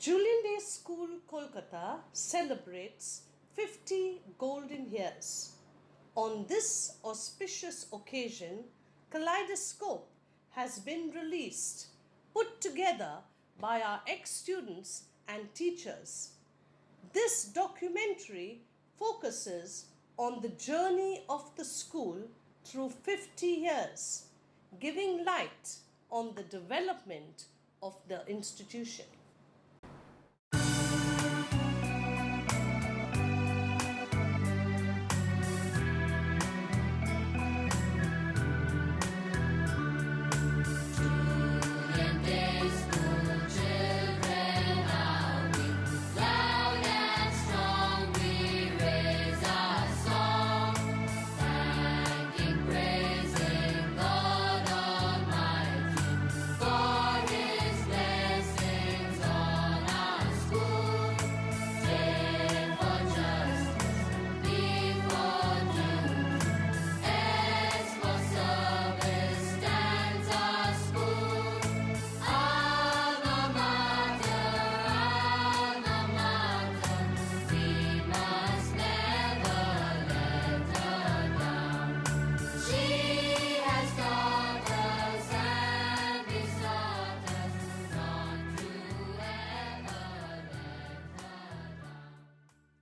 Julien Day School, Kolkata celebrates 50 golden years. On this auspicious occasion, Kaleidoscope has been released, put together by our ex-students and teachers. This documentary focuses on the journey of the school through 50 years, giving light on the development of the institution.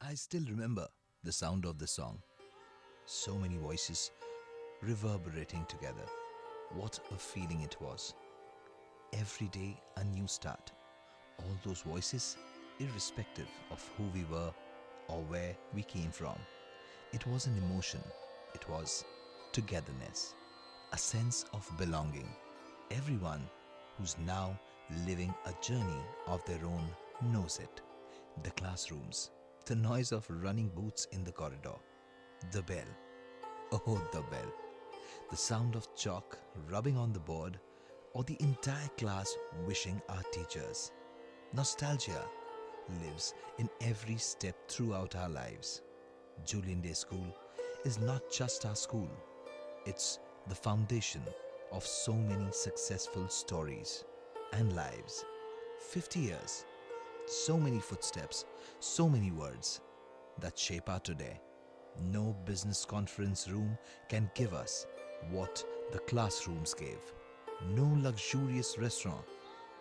I still remember the sound of the song. So many voices reverberating together. What a feeling it was. Every day a new start. All those voices, irrespective of who we were or where we came from. It was an emotion. It was togetherness. A sense of belonging. Everyone who's now living a journey of their own knows it. The classrooms. The noise of running boots in the corridor. The bell. Oh, the bell. The sound of chalk rubbing on the board, or the entire class wishing our teachers. Nostalgia lives in every step throughout our lives. Julien Day School is not just our school. It's the foundation of so many successful stories and lives. 50 years. So many footsteps, so many words that shape our today. No business conference room can give us what the classrooms gave. No luxurious restaurant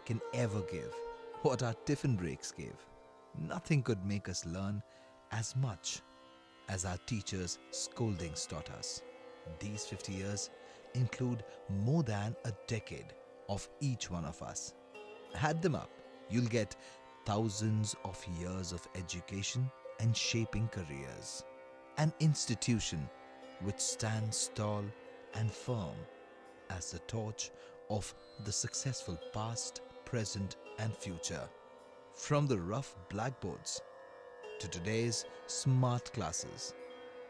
can ever give what our tiffin breaks gave. Nothing could make us learn as much as our teachers' scoldings taught us. These 50 years include more than a decade of each one of us. Add them up, you'll get thousands of years of education and shaping careers. An institution which stands tall and firm as the torch of the successful past, present and future. From the rough blackboards to today's smart classes,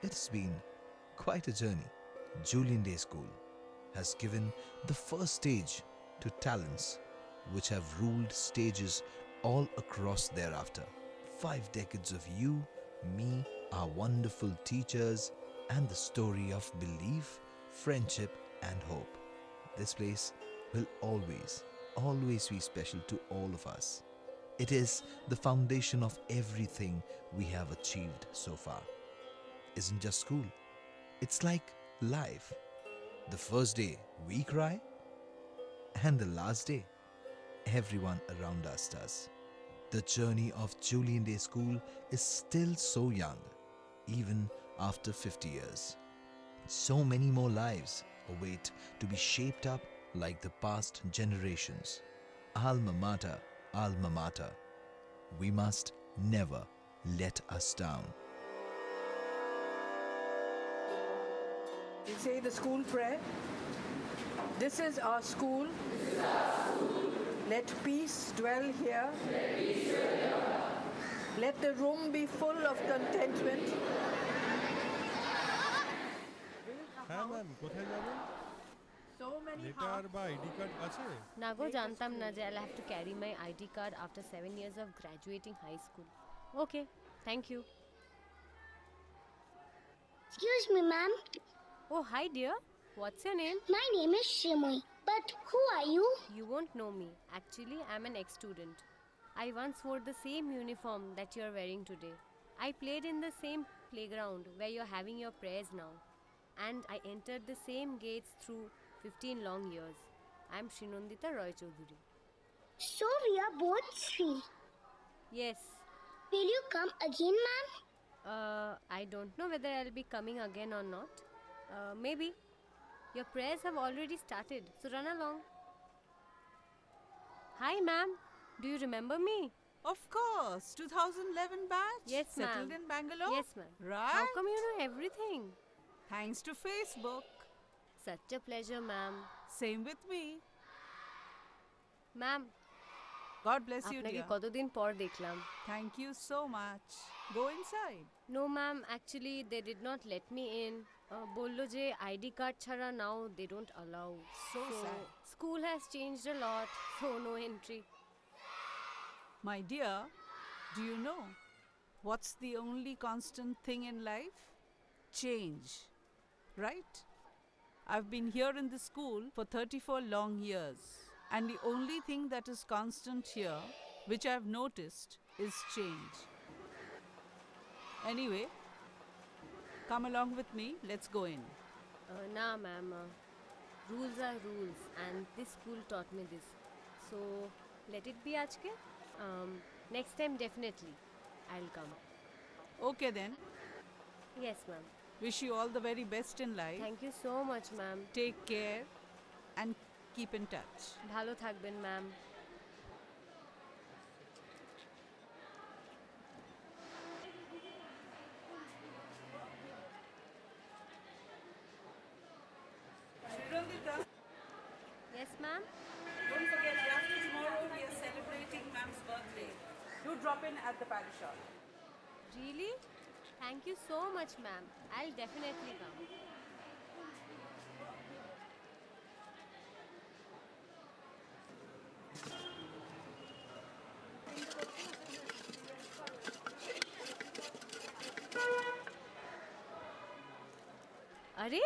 it's been quite a journey. Julien Day School has given the first stage to talents which have ruled stages all across thereafter. 5 decades of you, me, our wonderful teachers, and the story of belief, friendship, and hope. This place will always be special to all of us. It is the foundation of everything we have achieved so far. Isn't just school, it's like life. The first day we cry, and the last day everyone around us does. The journey of Julien Day School is still so young, even after 50 years. So many more lives await to be shaped up like the past generations. Alma mater, alma mater. We must never let us down. We say the school prayer. This is our school. Let peace dwell here. Let the room be full of contentment. হ্যাঁ ma'am কোথায় যাবেন So many letter বা ID card আছে না গো জানতাম না যে I'll have to carry my ID card after 7 years of graduating high school. Okay, thank you. Excuse me, ma'am. Oh, hi dear. What's your name? My name is Shimoy. But who are you? You won't know me. Actually, I'm an ex-student. I once wore the same uniform that you're wearing today. I played in the same playground where you're having your prayers now. And I entered the same gates through 15 long years. I'm Srinondita Roy Chaudhuri. So we are both free. Yes. Will you come again, ma'am? I don't know whether I'll be coming again or not. Maybe. Your prayers have already started, so run along. Hi, ma'am. Do you remember me? Of course, 2011 batch. Yes, ma'am. Settled in Bangalore? Yes, ma'am. Right? How come you know everything? Thanks to Facebook. Such a pleasure, ma'am. Same with me. Ma'am, God bless you, আপনাকে dear. কতদিন পর দেখলাম। Thank you so much. Go inside. No, ma'am. Actually, they did not let me in. বললো যে ID card ছাড়া now they don't allow. So sad. School has changed a lot, so no entry. My dear, do you know what's the only constant thing in life? Change. Right? I've been here in the school for 34 long years. And the only thing that is constant here, which I've noticed, is change. Anyway, come along with me. Let's go in. Nah, ma'am. Rules are rules, and this school taught me this. So, let it be আজকে. Next time, definitely, I'll come. Okay then. Yes, ma'am. Wish you all the very best in life. Thank you so much, ma'am. Take care and keep in touch. ভালো থাকবেন, ma'am. Yes, ma'am. Don't forget, after tomorrow we are celebrating Ma'am's birthday. Do drop in at the parish hall. Really? Thank you so much, ma'am. I'll definitely come. अरे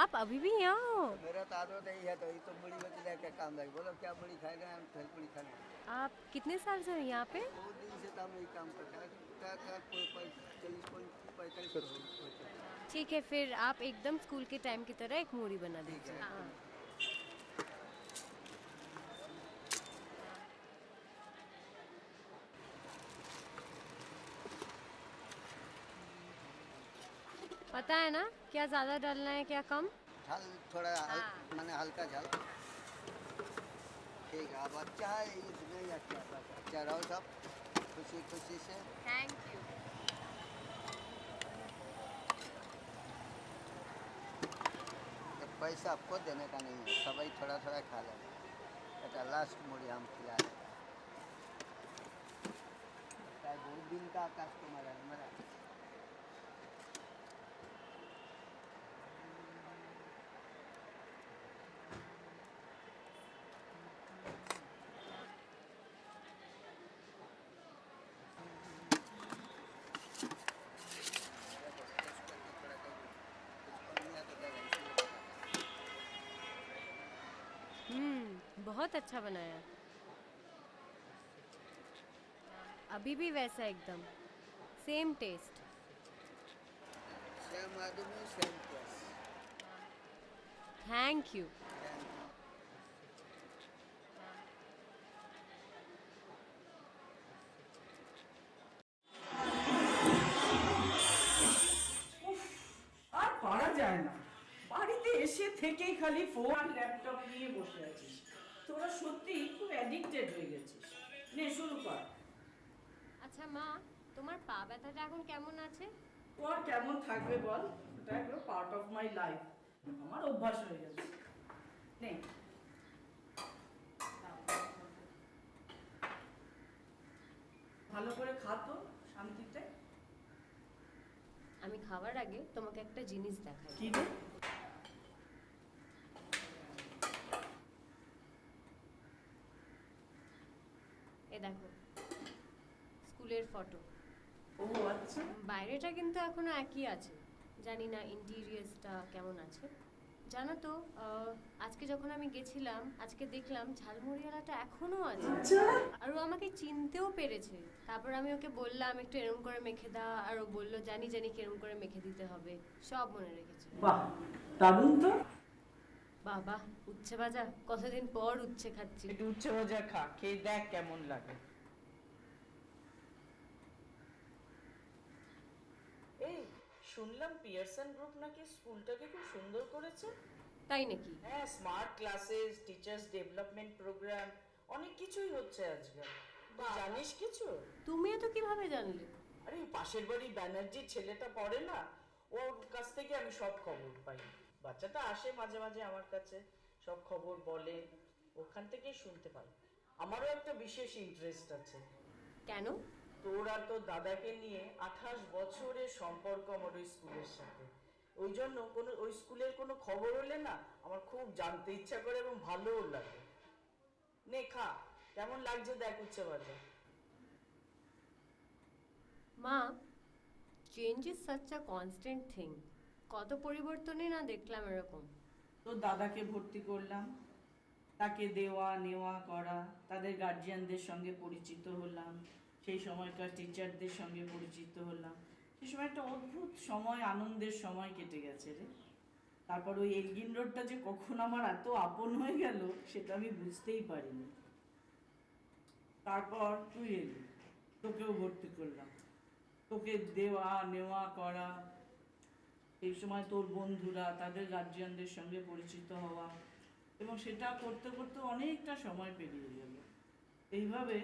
आप अभी भी यहाँ हो? मेरा तो आदत यही है, तो ये तो बड़ी बच्ची रह क्या काम लगे। बोलो क्या बड़ी खाएगा? हम भेलपुरी खाने। आप कितने साल से हो यहाँ पे? बहुत दिन से तो हम यही काम करते हैं। क्या कोई 40-45 ठीक है, फिर आप एकदम स्कूल के टाइम की तरह एक मूड़ी बना दीजिए। हाँ। पता है ना क्या ज़्यादा डालना है क्या कम? झाल थोड़ा हाँ। मैंने हल्का झाल। ठीक है, अब अच्छा है, इसमें ही अच्छा रहो सब खुशी खुशी से। Thank you. पैसा आपको देने का नहीं है, सभी थोड़ा थोड़ा खा लेना। बेटा लास्ट मुड़ी हम खिला रहे। बहुत दिन का कस्टमर है मेरा। बहुत अच्छा बनाया। अभी भी वैसा एकदम सेम टेस्ट। सेम आदमी सेम केस। Thank you. আর পারা যায় না, বাড়িতে এসে থেকেই খালি ফোন আর ল্যাপটপ নিয়ে বসে আছিস। তোরা সত্যি খুব অ্যাডিক্টেড হয়ে গেছিস। নে শুরু কর। আচ্ছা মা, তোমার পা ব্যথাটা এখন কেমন আছে? ও আর কেমন থাকবে বল, এটা একটা পার্ট অফ মাই লাইফ, আমার অভ্যাস হয়ে গেছে। নে ভালো করে খা তো শান্তিতে। আমি খাওয়ার আগে তোমাকে একটা জিনিস দেখাই। কি রে? এ দেখো, স্কুলের ফটো। ও আচ্ছা, বাইরেটা কিন্তু এখনো একই আছে, জানি না ইন্টেরিয়র্সটা কেমন আছে। জানো তো আজকে যখন আমি গেছিলাম আজকে দেখলাম ঝালমুড়িওয়ালাটা এখনো আছে। আচ্ছা। আর ও আমাকে চিনতেও পেরেছে। তারপর আমি ওকে বললাম একটু এরম করে মেখে দাও, আর ও বললো জানি জানি কিরম করে মেখে দিতে হবে, সব মনে রেখেছে। বাহ, দারুণ তো। বাবা, উচ্ছে ভাজা, কতদিন পর উচ্ছে খাচ্ছি। একটু উচ্ছে ভাজা খা, খেয়ে দেখ কেমন লাগে। এই শুনলাম পিয়ারসন গ্রুপ নাকি স্কুলটাকে খুব সুন্দর করেছে। তাই নাকি? হ্যাঁ, smart classes, teachers development programme, অনেক কিছুই হচ্ছে আজকাল। তুই জানিস কিছু? তুমিও তো কিভাবে জানলে? আরে পাশের বাড়ি ব্যানার্জির ছেলেটা পড়ে না, ওর কাছ থেকে আমি সব খবর পাই। বাচ্চাটা আসে মাঝে মাঝে আমার কাছে, সব খবর বলে, ওখান থেকেই শুনতে পাই। আমারও একটা বিশেষ ইন্টারেস্ট আছে। কেন? তোর আর তোর দাদাকে নিয়ে 28 বছরের সম্পর্ক আমার ওই স্কুলের সাথে। ওই জন্য কোনো ওই স্কুলের কোনো খবর হলে না আমার খুব জানতে ইচ্ছা করে এবং ভালোও লাগে। নে খা, কেমন লাগছে দেখ উচ্ছে ভাজা। মা, change is such a constant thing. কত পরিবর্তনই না দেখলাম এরকম। তোর দাদাকে ভর্তি করলাম, তাকে দেওয়া নেওয়া করা, তাদের গার্জিয়ানদের সঙ্গে পরিচিত হলাম, সেই সময়কার টিচারদের সঙ্গে পরিচিত হলাম। সেই সময় একটা অদ্ভুত সময়, আনন্দের সময় কেটে গেছে রে। তারপর ওই এলগিন রোডটা যে কখন আমার এত আপন হয়ে গেল সেটা আমি বুঝতেই পারিনি। তারপর তুই এলি, তোকেও ভর্তি করলাম, তোকে দেওয়া নেওয়া করা, এই সময় তোর বন্ধুরা তাদের গার্জিয়ানদের সঙ্গে পরিচিত হওয়া, এবং সেটা করতে করতে অনেকটা সময় পেরিয়ে গেল। এইভাবে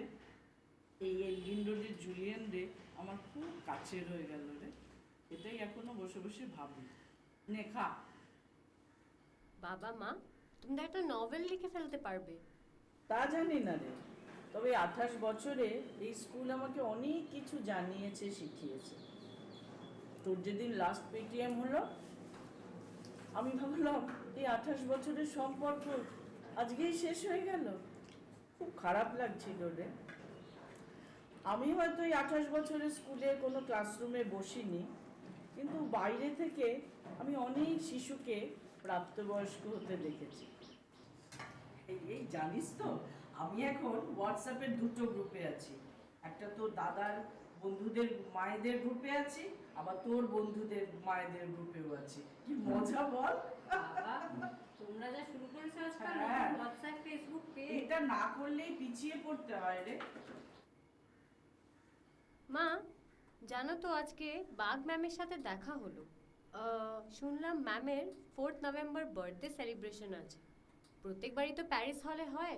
এই এলগিন রোডের জুলিয়েন রে আমার খুব কাছের হয়ে গেল রে। এটাই এখনো বসে বসে ভাবি। নে খা। বাবা মা, তুমি তো একটা নভেল লিখে ফেলতে পারবে। তা জানি না রে, তবে 28 বছরে এই স্কুল আমাকে অনেক কিছু জানিয়েছে, শিখিয়েছে। তোর যেদিন লাস্ট পেটিএম হলো আমি ভাবলাম এই 28 বছরের সম্পর্ক আজকেই শেষ হয়ে গেল। খুব খারাপ লাগছিল রে। আমি হয়তো এই 28 বছরের স্কুলে কোনো ক্লাসরুমে বসিনি, কিন্তু বাইরে থেকে আমি অনেক শিশুকে প্রাপ্তবয়স্ক হতে দেখেছি। এই জানিস তো, আমি এখন হোয়াটসঅ্যাপের দুটো গ্রুপে আছি। একটা তোর দাদার বন্ধুদের মায়েদের গ্রুপে আছি, আবার তোর বন্ধুদের মায়েদের গ্রুপেও আছি। কি মজা বল। বাবা, তোমরা যা শুরু করেছো আজকাল হোয়াটসঅ্যাপ ফেসবুক পেজ। এটা না করলেই পিছিয়ে পড়তে হয় রে। মা, জানো তো আজকে বাগ ম্যামের সাথে দেখা হলো। শুনলাম ম্যামের 4th নভেম্বর বার্থডে সেলিব্রেশন আছে। প্রত্যেকবারই তো প্যারিস হলে হয়,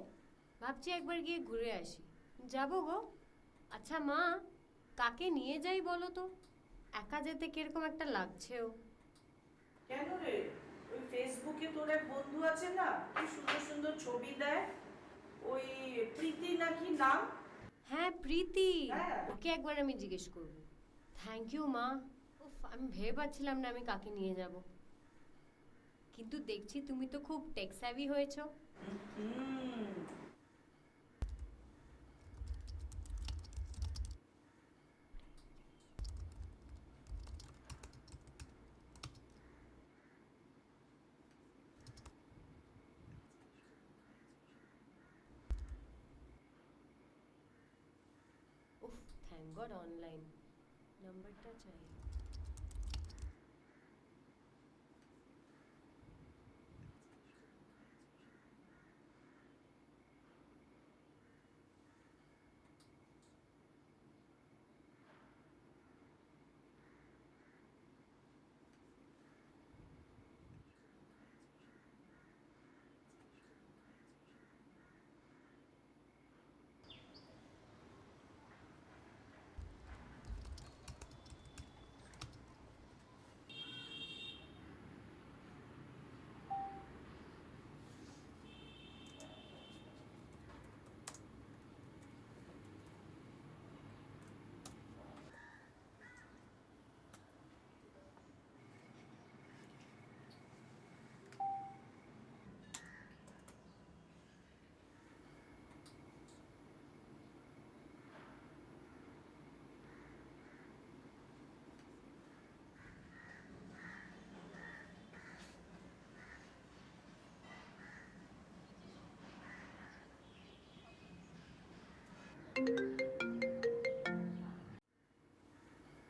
ভাবছি একবার গিয়ে ঘুরে আসি। যাবো গো। আচ্ছা মা, কাকে নিয়ে যাই বলো তো? একা যেতে কিরকম একটা লাগছেও। কেন রে? ওই ফেসবুকে তোর এক বন্ধু আছে না, কি সুন্দর সুন্দর ছবি দেয়, ওই প্রীতি নাকি নাম? হ্যাঁ, প্রীতি। হ্যাঁ। ওকে একবার আমি জিজ্ঞেস করব। থ্যাংক ইউ মা। উফ, আমি ভেবে পাচ্ছিলাম না আমি কাকে নিয়ে যাব। কিন্তু দেখছি তুমি তো খুব টেক স্যাভি হয়েছো। উফ, থ্যাংক গড অনলাইন। নাম্বারটা চাই।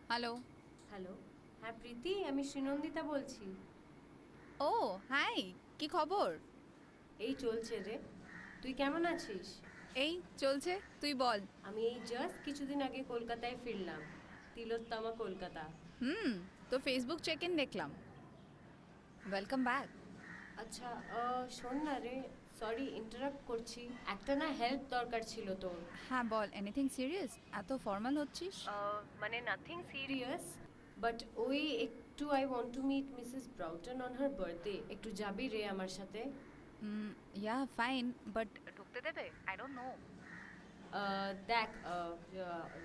হ্যালো। হ্যালো, হ্যাঁ প্রীতি, আমি শ্রীনন্দিতা বলছি। ও হাই, কি খবর? এই চলছে রে, তুই কেমন আছিস? এই চলছে, তুই বল। আমি এই জাস্ট কিছুদিন আগে কলকাতায় ফিরলাম, তিলোত্তমা কলকাতা। তো ফেসবুক চেক ইন দেখলাম। Welcome back. আচ্ছা শোন না রে, সরি ইন্টারাপ্ট করছি, একটা না হেল্প দরকার ছিল তোর। হ্যাঁ বল, এনিথিং সিরিয়াস? এত ফর্মাল হচ্ছিস? মানে নাথিং সিরিয়াস, বাট ওই একটু I want to meet Mrs Broughton on her birthday. একটু যাবি রে আমার সাথে? ইয়া ফাইন, বাট ঢুকতে দেবে? I don't know. দেখ,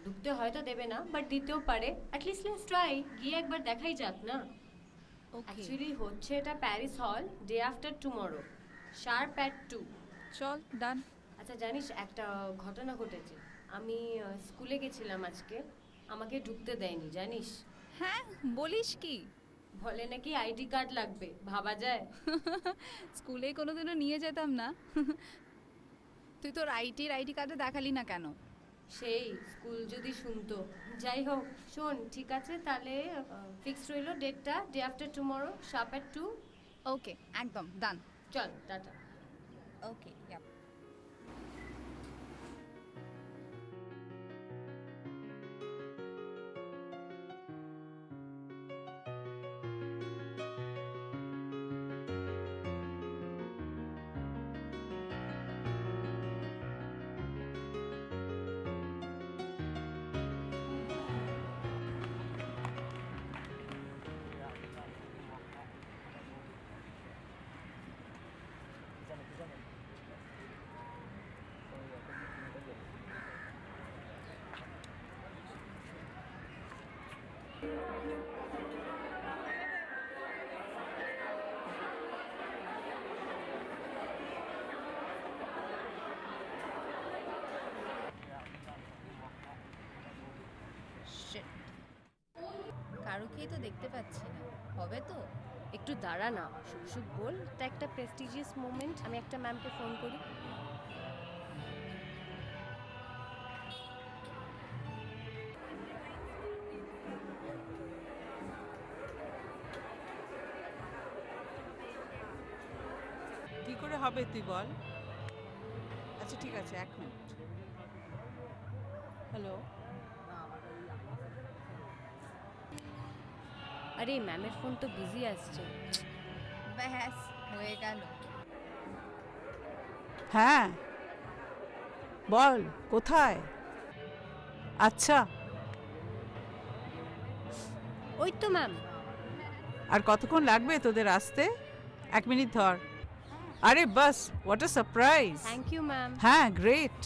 ঢুকতে হয়তো দেবে না, বাট দিতেও পারে। অ্যাটলিস্ট লেটস ট্রাই, গিয়ে একবার দেখাই যাক না। অ্যাকচুয়ালি হচ্ছে এটা প্যারিস হল, day after tomorrow, sharp at 2। চল, ডান। আচ্ছা জানিস, একটা ঘটনা ঘটেছে। আমি স্কুলে গেছিলাম আজকে, আমাকে ঢুকতে দেয়নি জানিস। হ্যাঁ, বলিস কি? বলে নাকি আইডি কার্ড লাগবে, ভাবা যায়? স্কুলে কোনোদিনও নিয়ে যেতাম না। তুই তোর আইডি কার্ডে দেখালি না কেন? সেই স্কুল যদি শুনতো। যাই হোক, শোন, ঠিক আছে তাহলে ফিক্সড রইলো ডেটটা, day after tomorrow, sharp at 2। ওকে, একদম ডান। চল, টাটা। ওকে, ইয়া। কারোকেই তো দেখতে পাচ্ছি না, হবে তো? একটু দাঁড়া না, শুভ শুভ বল, এটা একটা প্রেস্টিজিয়াস মোমেন্ট। আমি একটা ম্যামকে ফোন করি। কি করে হবে তুই বল? আচ্ছা ঠিক আছে, 1 মিনিট। হ্যালো। আরে ম্যামের ফোন তো বিজি আসছে। ব্যাস, হয়ে গেল। হ্যাঁ বল, কোথায়? আচ্ছা, ওই তো ম্যাম। আর কতক্ষণ লাগবে তোদের আসতে? 1 মিনিট ধর। আরে বাস, what a surprise! Thank you ma'am. হ্যাঁ, গ্রেট।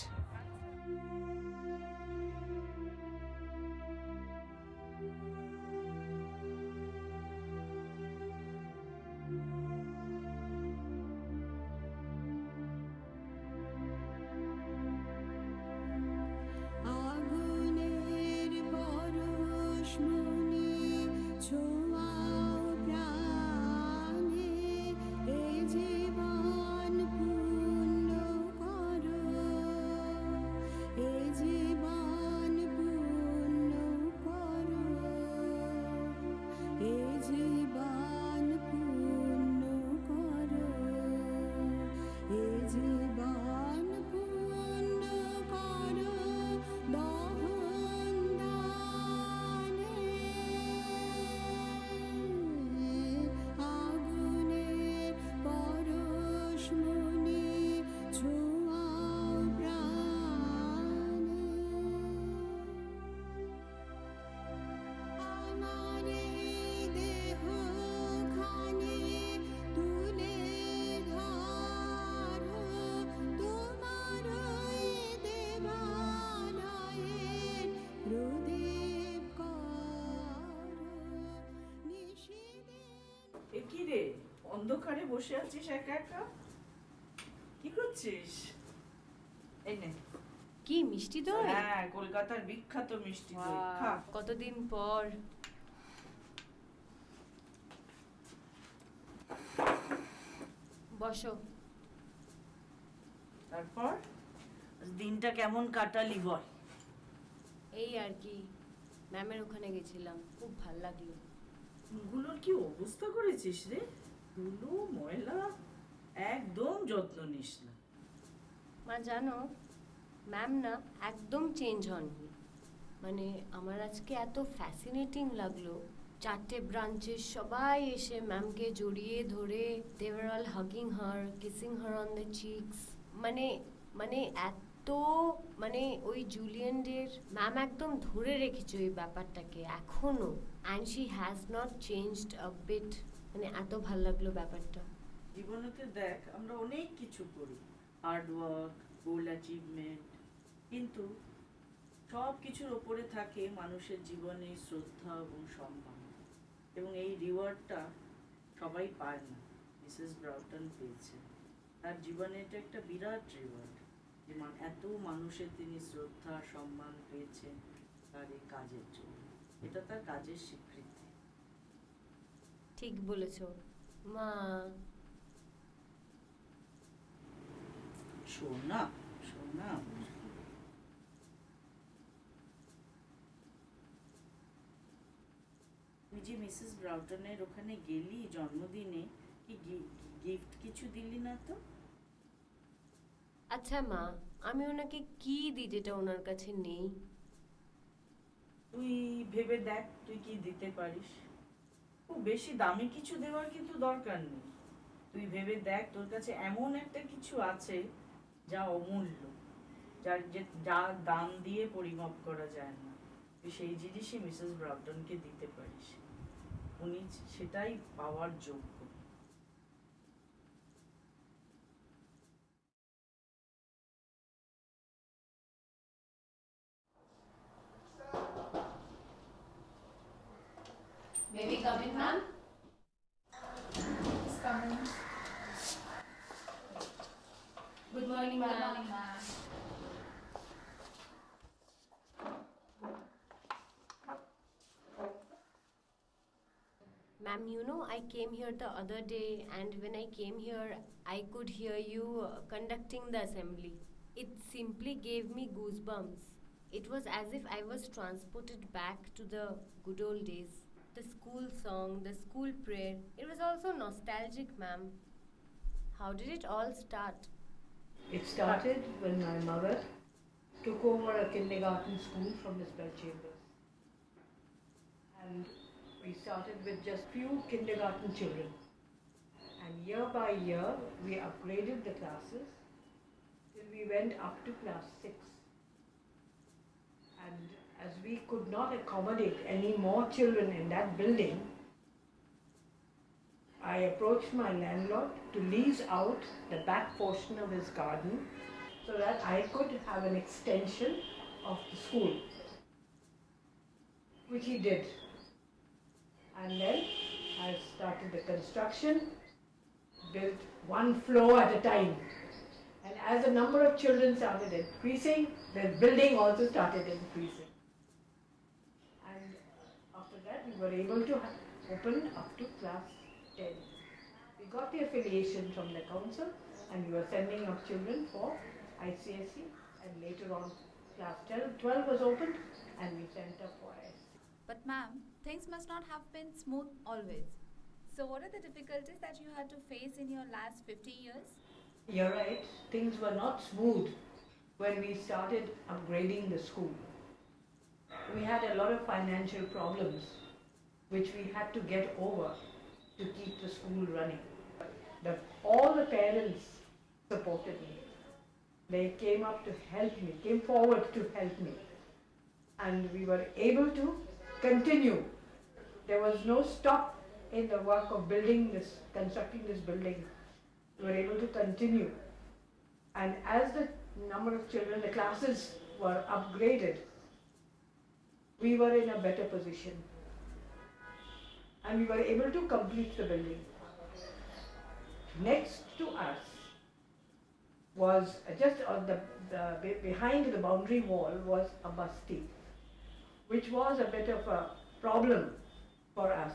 কি রে, অন্ধকারে বসে আছিস একা একা? কি করছিস? এই নে। কি মিষ্টি দই? হ্যাঁ, কলকাতার বিখ্যাত মিষ্টি দই। খা। কতদিন পর। বসো। তারপর দিনটা কেমন কাটালি বল? এই আর কি, ম্যামের ওখানে গেছিলাম, খুব ভাল লাগলো। ফুলগুলোর কি অবস্থা করেছিস রে? ধুলো ময়লা, একদম যত্ন নিস না। মা জানো, ম্যাম না একদম চেঞ্জ হননি। মানে আমার আজকে এত ফ্যাসিনেটিং লাগলো, 4টে ব্রাঞ্চের সবাই এসে ম্যামকে জড়িয়ে ধরে they were all hugging her, kissing her on the cheeks. মানে মানে এত মানে ওই জুলিয়েনদের ম্যাম একদম ধরে রেখেছে ওই ব্যাপারটাকে এখনো, and she has not changed a bit. মানে এত ভাল লাগলো ব্যাপারটা। জীবনেতে দেখ, আমরা অনেক কিছু করি, হার্ড ওয়ার্ক, গোল অ্যাচিভমেন্ট, কিন্তু সব কিছুর ওপরে থাকে মানুষের জীবনে শ্রদ্ধা এবং সম্মান, এবং এই রিওয়ার্ডটা সবাই পায় না। মিসেস ব্রাউটন পেয়েছেন, তার জীবনে এটা একটা বিরাট রিওয়ার্ড, যে এত মানুষের তিনি শ্রদ্ধা সম্মান পেয়েছেন তার এই কাজের জন্য। এটা তার কাজের স্বীকৃতি। ঠিক বলেছ মা। সোনা সোনা, তুই যে মিসেস ব্রাউটনের ওখানে গেলি জন্মদিনে, কি গিফট কিছু দিলি না তো? আচ্ছা মা, আমি ওনাকে কি দিই যেটা ওনার কাছে নেই? তুই ভেবে দেখ তুই কি দিতে পারিস। খুব বেশি দামি কিছু দেওয়ার কিন্তু দরকার নেই। তুই ভেবে দেখ তোর কাছে এমন একটা কিছু আছে যা অমূল্য, যা দাম দিয়ে পরিমাপ করা যায় না। তুই সেই জিনিসই মিসেস ব্রাউটনকে দিতে পারিস, উনি সেটাই পাওয়ার যোগ্য। May we come in, ma'am? Please come in. Good morning, Good ma'am. morning, ma'am. Ma'am, you know, I came here the other day, and when I came here, I could hear you conducting the assembly. It simply gave me goosebumps. It was as if I was transported back to the good old days. The school song, the school prayer, it was also nostalgic, ma'am. How did it all start? It started when my mother took over a kindergarten school from Miss Chambers. And we started with just few kindergarten children. And year by year, we upgraded the classes till we went up to class 6. And as we could not accommodate any more children in that building, I approached my landlord to lease out the back portion of his garden so that I could have an extension of the school, which he did. And then I started the construction, built one floor at a time. And as the number of children started increasing, the building also started increasing. And after that, we were able to open up to class 10. We got the affiliation from the council, and we were sending up children for ICSE, and later on class 12 was opened, and we sent up for ICSE. But ma'am, things must not have been smooth always. So what are the difficulties that you had to face in your last 50 years? You're right, things were not smooth when we started upgrading the school. We had a lot of financial problems which we had to get over to keep the school running. All the parents supported me. They came up to help me, came forward to help me. And we were able to continue. There was no stop in the work of constructing this building. We were able to continue. And as the number of children, the classes were upgraded, we were in a better position. And we were able to complete the building. Next to us was just on behind the boundary wall was a basti, which was a bit of a problem for us.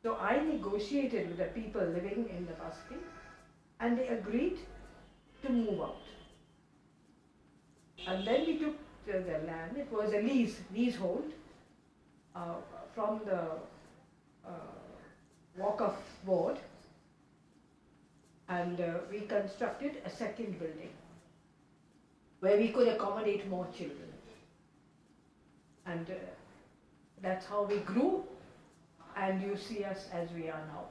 So I negotiated with the people living in the basti, and they agreed to move out. And then we took the land. It was a leasehold from the walk-off board, and we constructed a second building where we could accommodate more children. And that's how we grew, and you see us as we are now.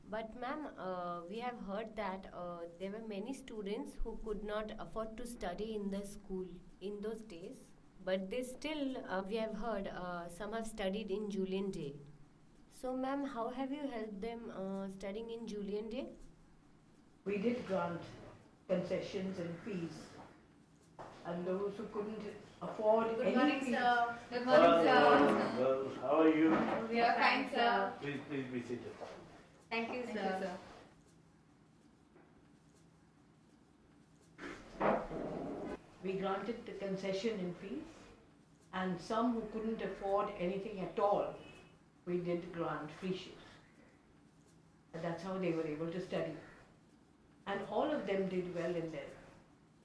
But ma'am, we have heard that there were many students who could not afford to study in the school in those days. But they still, we have heard, some have studied in Julien Day. So ma'am, how have you helped them studying in Julien Day? We did grant concessions and fees, and those who couldn't afford Good any morning, fees. sir. Good morning, sir. Well, how are you? We are fine, sir. Please be seated. Thank you, sir. We granted the concession and fees, and some who couldn't afford anything at all, we did grant free shoes. And that's how they were able to study. And all of them did well in their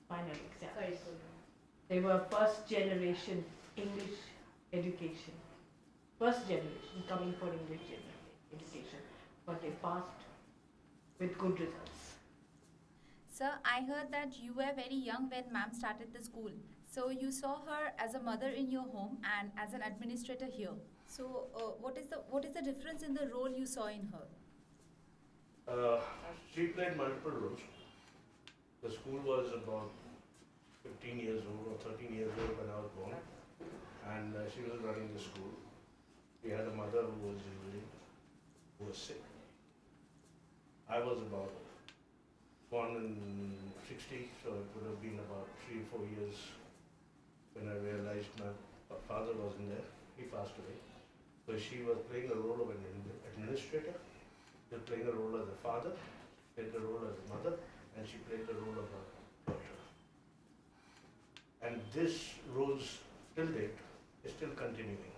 final exams. Sorry, sir. They were first generation English education. First generation coming for English education. But they passed with good results. Sir, I heard that you were very young when ma'am started the school. So you saw her as a mother in your home and as an administrator here. So what is the difference in the role you saw in her? She played multiple roles. The school was about 15 years old or 13 years old when I was born, and she was running the school. We had a mother who was sick. I was about born in 60, so it would have been about 3 or 4 years when I realized my father wasn't there. He passed away. So she was playing the role of an administrator, she was playing a role as a father, played the role as a mother, and she played the role of a daughter. And this role till date is still continuing.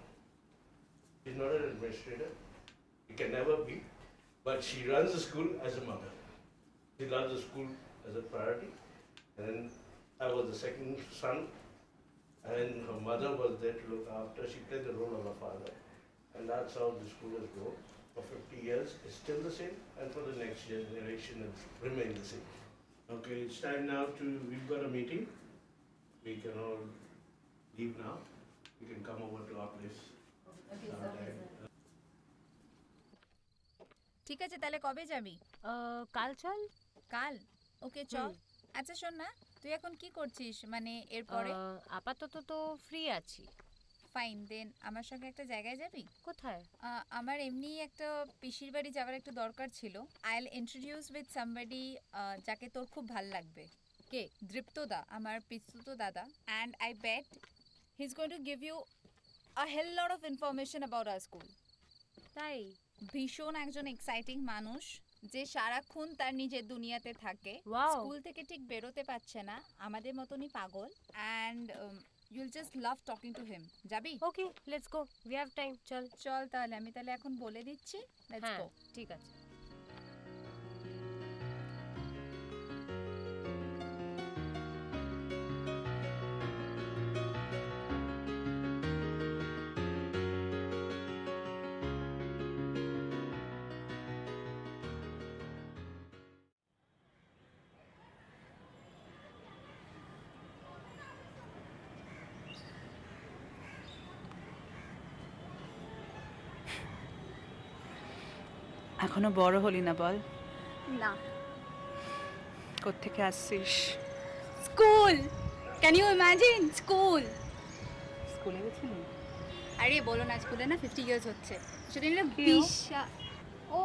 She's not an administrator, she can never be, but she runs the school as a mother. She runs the school as a priority, and then I was the second son, and her mother was there to look after. She played the role of a father, and that's how the school has grown. For 50 years, it's still the same, and for the next generation, it's remained the same. Okay, it's time now we've got a meeting. We can all leave now. You can come over to our place. Okay, sir. ঠিক আছে, তাহলে কবে যাবি? কাল চল। কাল? ওকে, চল। আচ্ছা শোন না, তুই এখন কি করছিস, মানে এরপরে? আপাতত তো ফ্রি আছি। ফাইন, দেন আমার সঙ্গে একটা জায়গায় যাবি? কোথায়? আমার এমনি একটা পিসির বাড়ি যাওয়ার একটু দরকার ছিল। I will introduce with somebody যাকে তোর খুব ভাল লাগবে। কে? দৃপ্তদা, আমার পিসতুতো দাদা। And I bet he is going to give you a hell lot of information about our school. তাই? ভীষণ একজন এক্সাইটিং মানুষ, যে সারাক্ষণ তার নিজের দুনিয়াতে থাকে, স্কুল থেকে ঠিক বেরোতে পারছে না, আমাদের মতনই পাগল। And you'll just love talking to him. যাবি? Okay, let's go. We have time. চল। চল তাহলে, আমি তাহলে এখন বলে দিচ্ছি। Let's go. ঠিক আছে। এখনো বড় হলি না বল? না। কোত্থেকে আসছিস? School. Can you imagine? School. স্কুলে গেছিলি? আরে বলো না, স্কুলে না 50 ইয়ার্স হচ্ছে। সেটা নিয়ে বিশাল। ও,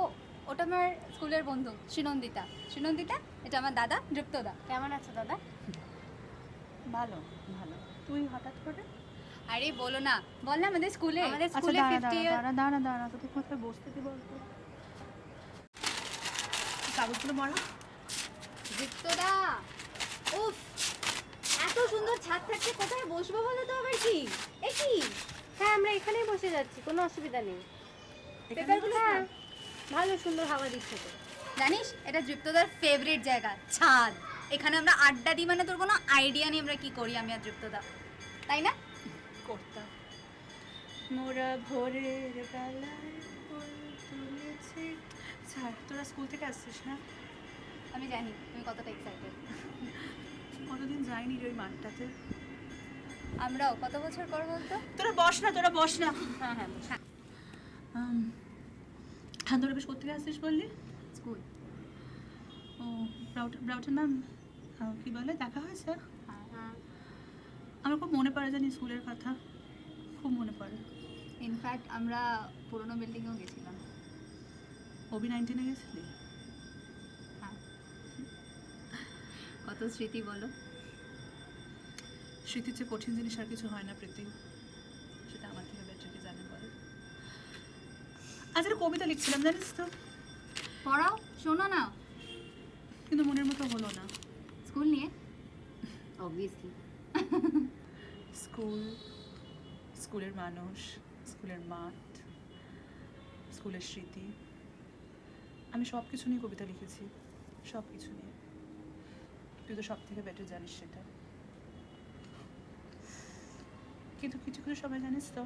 ওটা আমার স্কুলের বন্ধু সুনন্দিতা। সুনন্দিতা, এটা আমার দাদা দৃপ্তদা। কেমন আছো দাদা? ভালো ভালো। তুই হঠাৎ করে? আরে বলো না, বল না আমাদের স্কুলে 50 ইয়ার। দাঁড়া তোকে কোথায় বসতে দি বলতো? কাগজগুলো মারো। দৃপ্তদা, উফ, এত সুন্দর ছাদ থাকতে কোথায় বসবো বলো তো আবার কি? এ কি? হ্যাঁ, আমরা এখানেই বসে যাচ্ছি, কোনো অসুবিধা নেই। পেপারগুলো ভালো সুন্দর হাওয়া দিচ্ছে তো। জানিস, এটা দৃপ্তদার ফেভারিট জায়গা, ছাদ। এখানে আমরা আড্ডা দিই মানে তোর কোনো আইডিয়া নেই আমরা কি করি আমি আর দৃপ্তদা, তাই না? করতাম। মোরা ভোরের বেলায় ফুল তুলেছি। স্যার তোরা স্কুল থেকে আসছিস না? আমি জানি তুমি কতটা এক্সাইটেড। কতদিন যাইনি রে ওই মাঠটাতে। আমরাও কত বছর পর বলতো। তোরা বস না, তোরা বস না। হ্যাঁ হ্যাঁ হ্যাঁ। হ্যাঁ তোরা বেশ কোথেকে আসছিস বললি? স্কুল। ও ব্রাউটন ম্যাম কি বলে দেখা হয়েছে? আমার খুব মনে পড়ে জানি স্কুলের কথা, খুব মনে পড়ে। ইনফ্যাক্ট আমরা পুরোনো বিল্ডিংয়েও গেছিলাম। ওবি 19-এ গেছিলি? হ্যাঁ। কত স্মৃতি বলো। স্মৃতির চেয়ে কঠিন জিনিস আর কিছু হয় না প্রীতি, সেটা আমার থেকে বেটার কে জানে বলে। আজ একটা কবিতা লিখছিলাম জানিস তো। পড়াও, শোনো না। কিন্তু মনের মতো হলো না। স্কুল নিয়ে? অবভিয়াসলি। স্কুল, স্কুলের মানুষ, স্কুলের মাঠ, স্কুলের স্মৃতি, আমি সব কিছু নিয়ে কবিতা লিখেছি, সব কিছু নিয়ে। তুই তো সব থেকে বেটার জানিস সেটা। কিন্তু কিছু কিছু সময় জানিস তো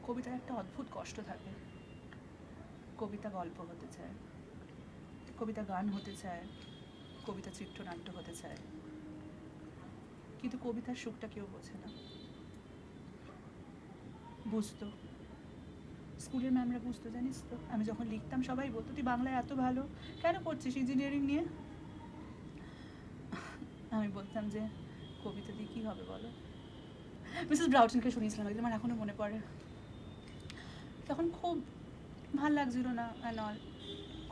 কবিতার একটা অদ্ভুত কষ্ট থাকে। কবিতা গল্প হতে চায়, কবিতা গান হতে চায়, কবিতা চিত্রনাট্য হতে চায়, কিন্তু কবিতার সুখটা কেউ বোঝে না। বুঝতো, স্কুলের ম্যামরা বুঝতো জানিস তো। আমি যখন লিখতাম সবাই বলতো তুই বাংলায় এত ভালো, কেন পড়ছিস ইঞ্জিনিয়ারিং নিয়ে? আমি বলতাম যে কবিতা দিয়ে কী হবে বলো। মিসেস ব্রাউটনকে শুনিয়েছিলাম একদিন, আমার এখনও মনে পড়ে। তখন খুব ভাল লাগছিল না অ্যান্ড অল।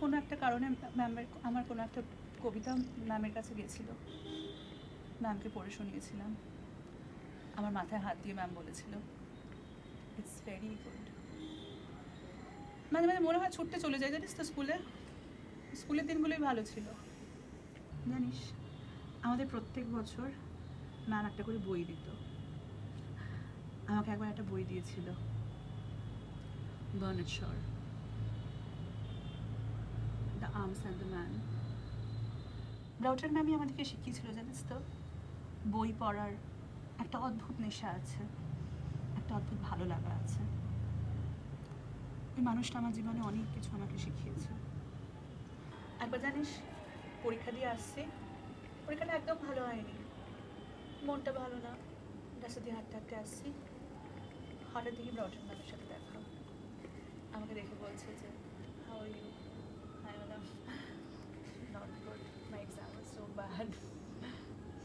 কোনো একটা কারণে ম্যামের, আমার কোনো একটা কবিতা ম্যামের কাছে গেছিল, ম্যামকে পড়ে শুনিয়েছিলাম। আমার মাথায় হাত দিয়ে ম্যাম বলেছিল ইটস ভেরি গুড। মাঝে মাঝে মনে হয় ছুটতে চলে যায় জানিস তো স্কুলে। স্কুলের দিনগুলোই ভালো ছিল জানিস। আমাদের প্রত্যেক বছর ম্যাম একটা করে বই দিত। আমাকে একবার একটা বই দিয়েছিল, বার্নার্ড শর, the arms and the man. ব্রাউটার ম্যামই আমাদেরকে শিখিয়েছিল জানিস তো, বই পড়ার একটা অদ্ভুত নেশা আছে, একটা অদ্ভুত ভালো লাগা আছে। ওই মানুষটা আমার জীবনে অনেক কিছু আমাকে শিখিয়েছে। একবার জানিস পরীক্ষা দিয়ে আসছি, পরীক্ষাটা একদম ভালো হয়নি, মনটা ভালো না, রাস্তা দিয়ে হাঁটতে হাঁটতে আসছি, হঠাৎ দেখি ব্রাউটার ম্যামের সাথে দেখা। আমাকে দেখে বলছে যে হাউ আর ইউ। আমি বললাম not good, my exam was so bad.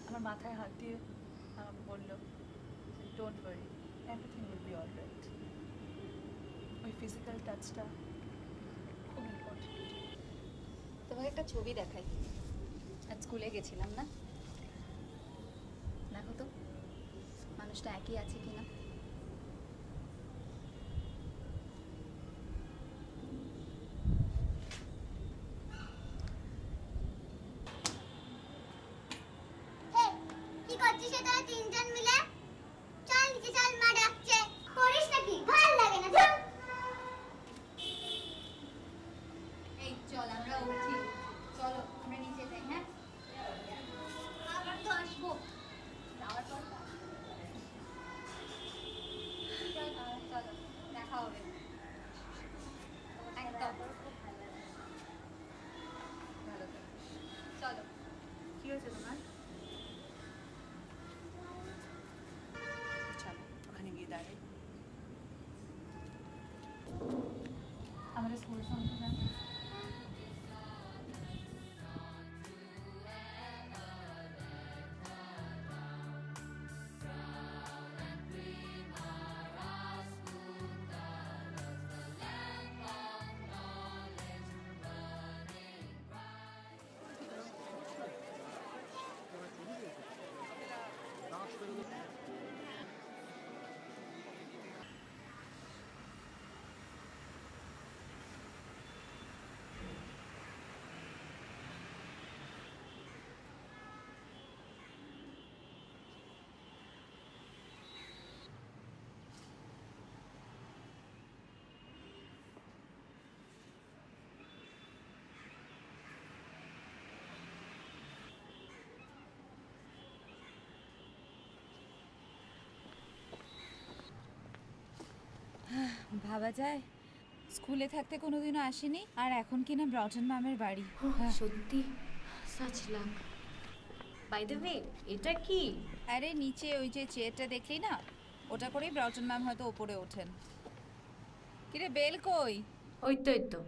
আমার মাথায় হাত দিয়ে আমাকে বললো don't worry, everything will be all right. ওই ফিজিক্যাল টাচটা খুব ইম্পর্টেন্ট। তোমাকে একটা ছবি দেখাই। আজ স্কুলে গেছিলাম না, দেখো তো মানুষটা একই আছে কিনা। কি করছিস তোরা তিনজন মিলে? চল নিচে চল, মা ডাকছে। করিস নাকি? ভাল লাগে না। চল। এই চল আমরা উঠি, চলো আমরা নিচে যাই। হ্যাঁ আবার তো আসবো, যাওয়ার পর চলো দেখা হবে একদম। ভালো থাকিস, চলো। কী হয়েছে তোমার? চলো ওখানে গিয়ে দাঁড়াই। আমাদের স্কুল সম্পর্কে ভাবা যায় স্কুলে থাকতে কোনোদিনও আসেনি আর এখন কিনা ব্রাউটন ম্যামের বাড়ি। সত্যি such luck. By the way, এটা কি? আরে নিচে ওই যে চেয়ারটা দেখলি না, ওটা করেই ব্রাউটন ম্যাম হয়তো ওপরে ওঠেন। কিরে বেল কই? ওই তো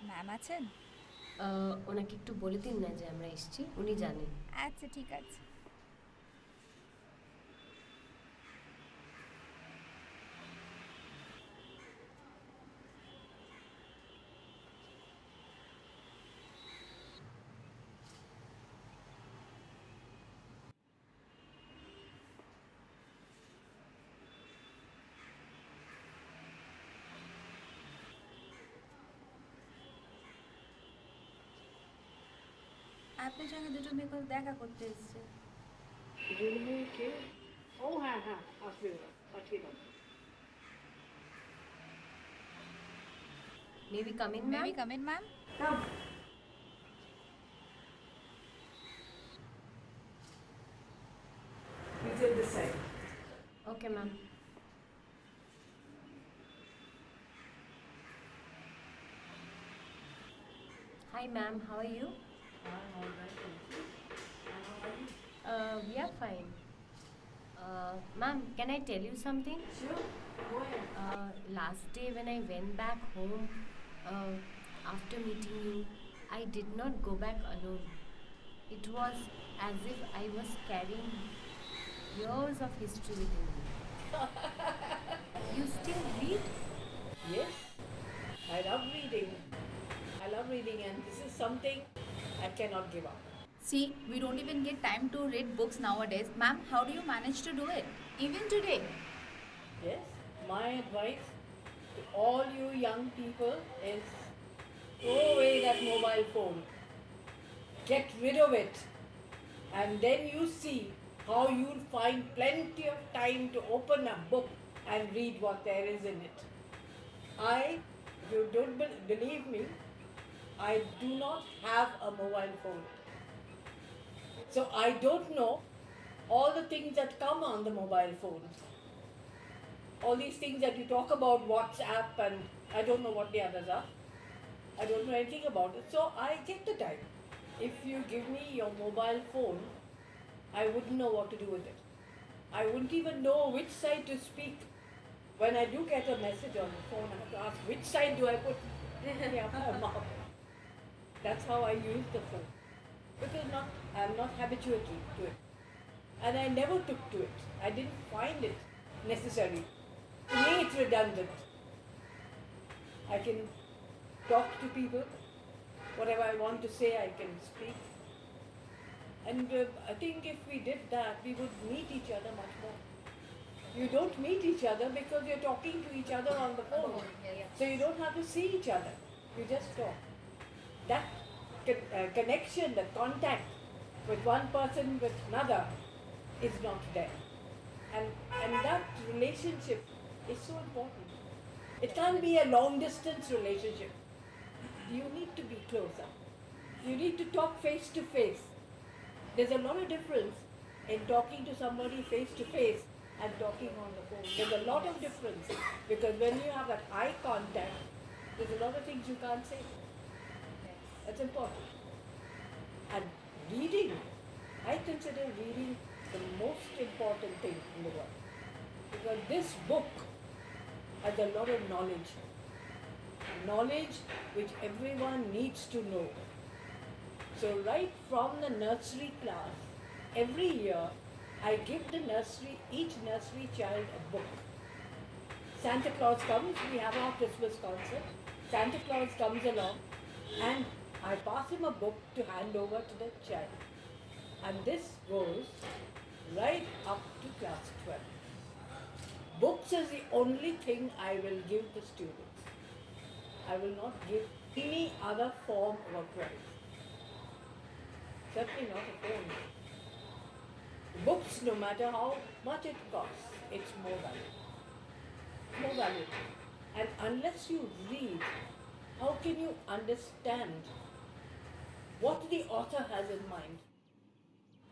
ম্যাম আছেন? ওনাকে একটু বলে দিন না যে আমরা এসেছি, উনি জানেন। আচ্ছা ঠিক আছে। আপনার সঙ্গে দুটো মেয়ে কথা দেখা করতে এসছে। কে? ও হ্যাঁ আসবে ওরা, পাঠিয়ে দাও। May we come in, ma'am? ma'am? Come. Please at this side. Okay, ma'am. Hi, ma'am. How are you? I'm all right, thank you. And how are you? We are fine. Ma'am, can I tell you something? Sure, go ahead. Last day when I went back home, after meeting you, I did not go back alone. It was as if I was carrying years of history within me. You still read? Yes, I love reading. I love reading, and this is something I cannot give up. See, we don't even get time to read books nowadays. Ma'am, how do you manage to do it? Even today? Yes, my advice to all you young people is throw away that mobile phone. Get rid of it. And then you see how you'll find plenty of time to open a book and read what there is in it. If you don't believe me, I do not have a mobile phone. So I don't know all the things that come on the mobile phone. All these things that you talk about, WhatsApp, and I don't know what the others are. I don't know anything about it. So I take the time. If you give me your mobile phone, I wouldn't know what to do with it. I wouldn't even know which side to speak. When I do get a message on the phone, I have to ask which side do I put my mouth. That's how I use the phone. Because I'm not habituated to it. And I never took to it. I didn't find it necessary. To me, it's redundant. I can talk to people. Whatever I want to say, I can speak. And I think if we did that, we would meet each other much more. You don't meet each other because you're talking to each other on the phone. So you don't have to see each other. You just talk. That connection, the contact with one person with another is not there. And that relationship is so important. It can't be a long distance relationship. You need to be closer. You need to talk face to face. There's a lot of difference in talking to somebody face to face and talking on the phone. There's a lot of difference because when you have that eye contact, there's a lot of things you can't say. That's important. And reading, I consider reading the most important thing in the world. Because this book has a lot of knowledge. Knowledge which everyone needs to know. So right from the nursery class, every year I give each nursery child a book. Santa Claus comes, we have our Christmas concert. Santa Claus comes along and I pass him a book to hand over to the child. And this goes right up to class 12. Books is the only thing I will give the students. I will not give any other form of a prize. Certainly not a phone. Books, no matter how much it costs, it's more valuable. More valuable. And unless you read, how can you understand what the author has in mind.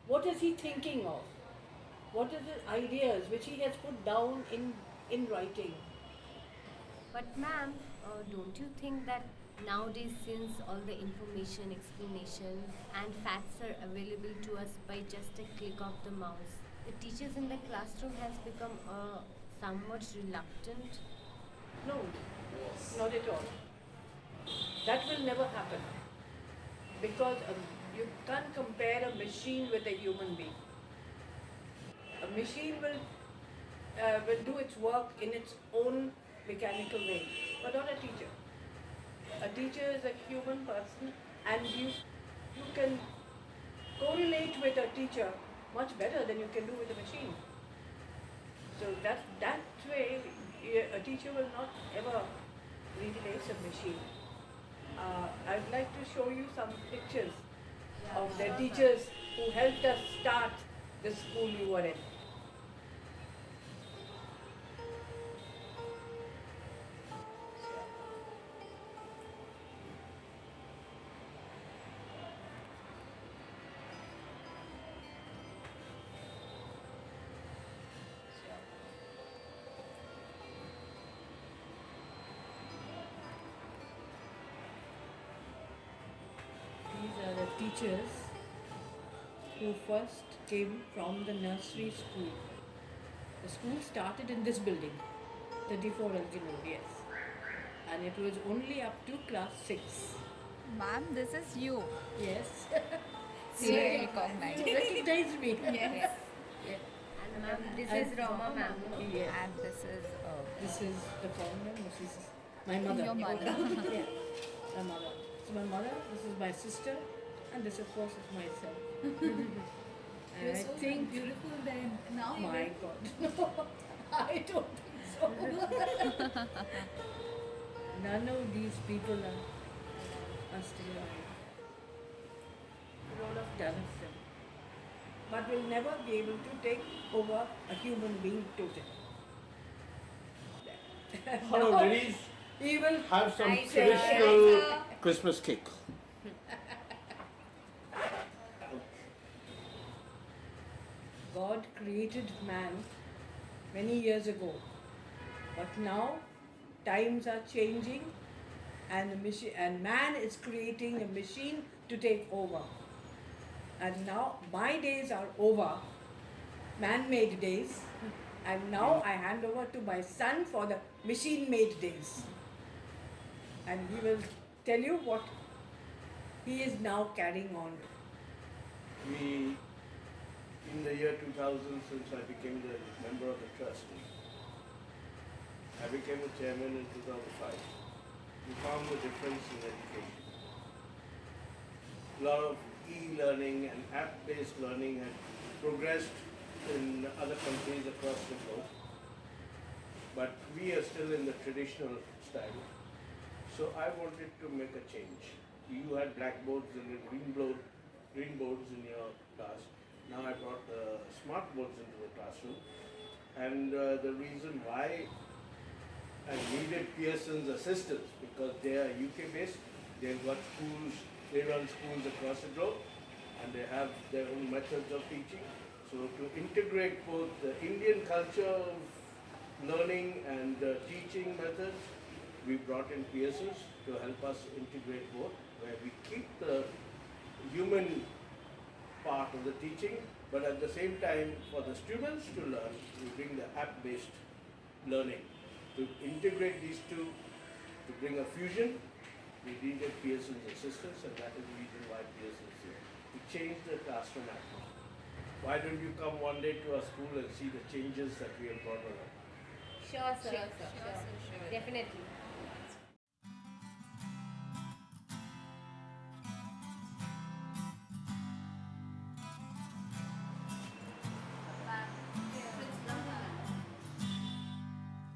What is he thinking of? What are the ideas which he has put down in writing? But ma'am, don't you think that nowadays, since all the information, explanation and facts are available to us by just a click of the mouse, the teachers in the classroom has become somewhat reluctant? No, not at all. That will never happen. Because you can't compare a machine with a human being. A machine will do its work in its own mechanical way, but not a teacher. A teacher is a human person, and you can correlate with a teacher much better than you can do with a machine. So that way, a teacher will not ever replace a machine. I'd like to show you some pictures of the teachers who helped us start the school you were in. These are the teachers who first came from the nursery school. The school started in this building, 34 Elgin Road, yes. And it was only up to class 6. Ma'am, this is you. Yes. You recognize. You recognize me. Yes. Yeah. And ma'am, this is Rama ma'am. Yes. And This is the founder, this is my mother. Your mother. Yeah, my mother. This is my mother, this is my sister, and this of course is myself. And You're I so think, beautiful then. Now you my God, no, I don't think so. None of these people are still alive. We all have done them. But will never be able to take over a human being totally. Hello, No, ladies. even Have some I say- traditional Christmas cake. God created man many years ago, but now times are changing, and man is creating a machine to take over. And now my days are over, man-made days, and now I hand over to my son for the machine-made days. And he will tell you what he is now carrying on. We, in the year 2000, since I became the member of the trust, I became the chairman in 2005. We found the difference in education. A lot of e-learning and app-based learning had progressed in other countries across the globe, but we are still in the traditional style. So I wanted to make a change. You had blackboards and green boards in your class. Now I brought smart boards into the classroom, and the reason why I needed Pearson's assistance, because they are UK based, they've got schools, they run schools across the globe, and they have their own methods of teaching. So to integrate both the Indian culture of learning and teaching methods, we brought in Pearson's to help us integrate both, where we keep the human part of the teaching, but at the same time, for the students to learn, we bring the app-based learning. To integrate these two, to bring a fusion, we needed Pearson's assistance, and that is the reason why Pearson is here. To change the classroom atmosphere. Why don't you come one day to our school and see the changes that we have brought along? Sure, sir. Sure. Definitely.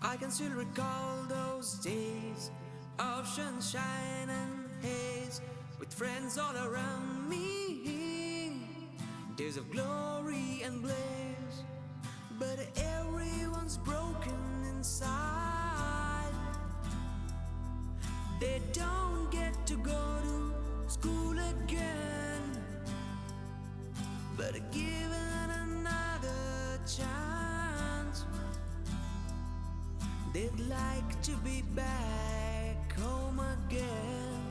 I can still recall those days of sunshine and haze, with friends all around me, days of glory and blaze. But everyone's broken inside. They don't get to go to school again. but given another chance, they'd like to be back home again.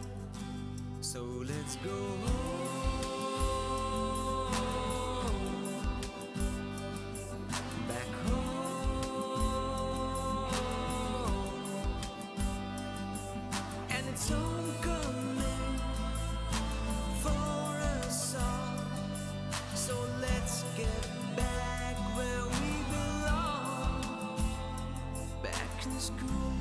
So let's go home, back home. And it's homecoming for us all. So let's get back where we belong, back in school.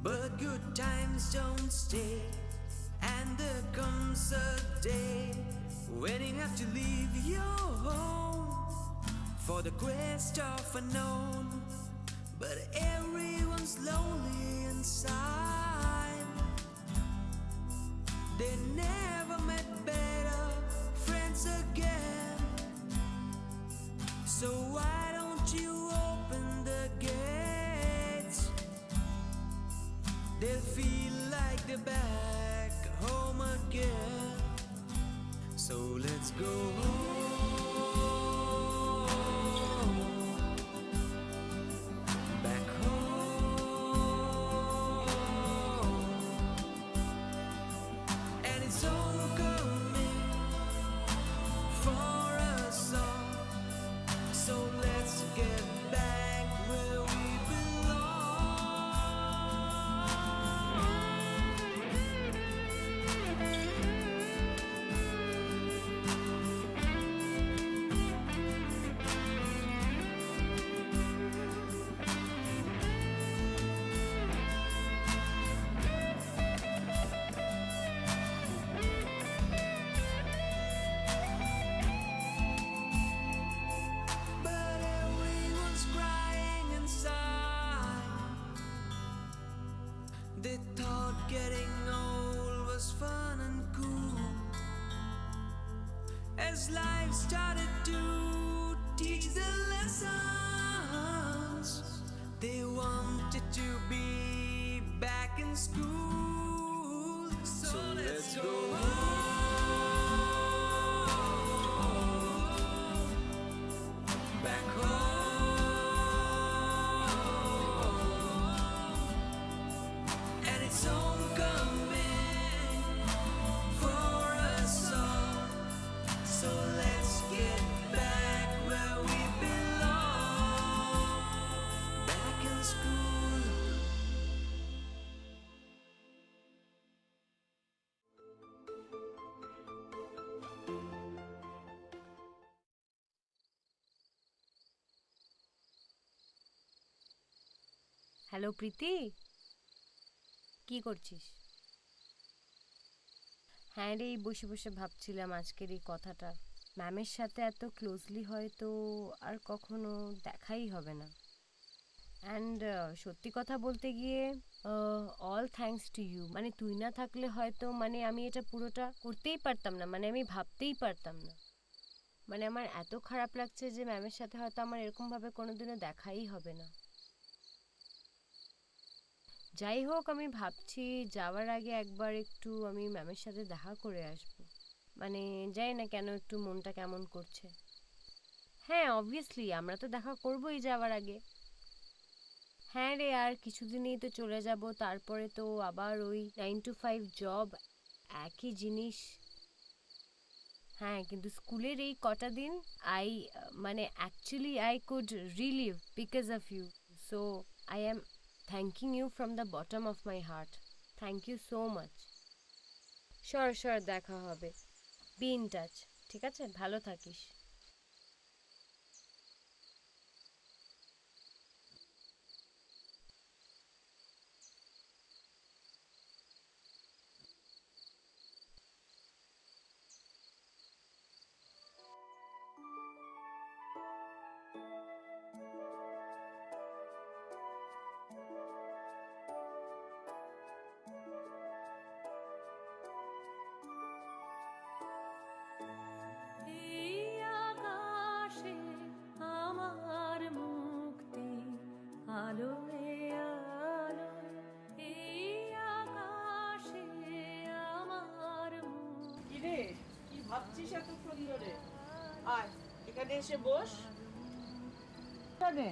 But good times don't stay, and there comes a day when you have to leave your home for the quest of unknown. But everyone's lonely inside. They never met better friends again. So why don't you open the gates? They'll feel like they're back home again. So let's go home, back home. And it's homecoming for us all. So let's get back where we they thought getting old was fun and cool. As life started to teach the lessons, they wanted to be back in school. So let's go home, back home. It's homecoming for us all. So let's get back where we belong, back in school. Hello Preeti, কি করছিস? হ্যাঁ রে, এই বসে বসে ভাবছিলাম আজকের এই কথাটা। ম্যামের সাথে এত ক্লোজলি হয়তো আর কখনো দেখাই হবে না। অ্যান্ড সত্যি কথা বলতে গিয়ে অল থ্যাঙ্কস টু ইউ। মানে তুই না থাকলে হয়তো মানে আমি এটা পুরোটা করতেই পারতাম না, মানে আমি ভাবতেই পারতাম না। মানে আমার এত খারাপ লাগছে যে ম্যামের সাথে হয়তো আমার এরকমভাবে কোনোদিনও দেখাই হবে না। যাই হোক, আমি ভাবছি যাওয়ার আগে একবার একটু আমি ম্যামের সাথে দেখা করে আসব। মানে যাই না কেন একটু মনটা কেমন করছে। হ্যাঁ অবভিয়াসলি আমরা তো দেখা করবই যাওয়ার আগে। হ্যাঁ রে, আর কিছুদিনই তো চলে যাব, তারপরে তো আবার ওই 9 to 5 জব, একই জিনিস। হ্যাঁ, কিন্তু স্কুলের এই কটা দিন মানে actually I could relive because of you. So I am thanking you from the bottom of my heart. Thank you so much. Sure, দেখা হবে। Be in touch. ঠিক আছে, ভালো থাকিস। Yeah. আছিস এতক্ষণ ধরে? আয় এখানে এসে বস। এখানে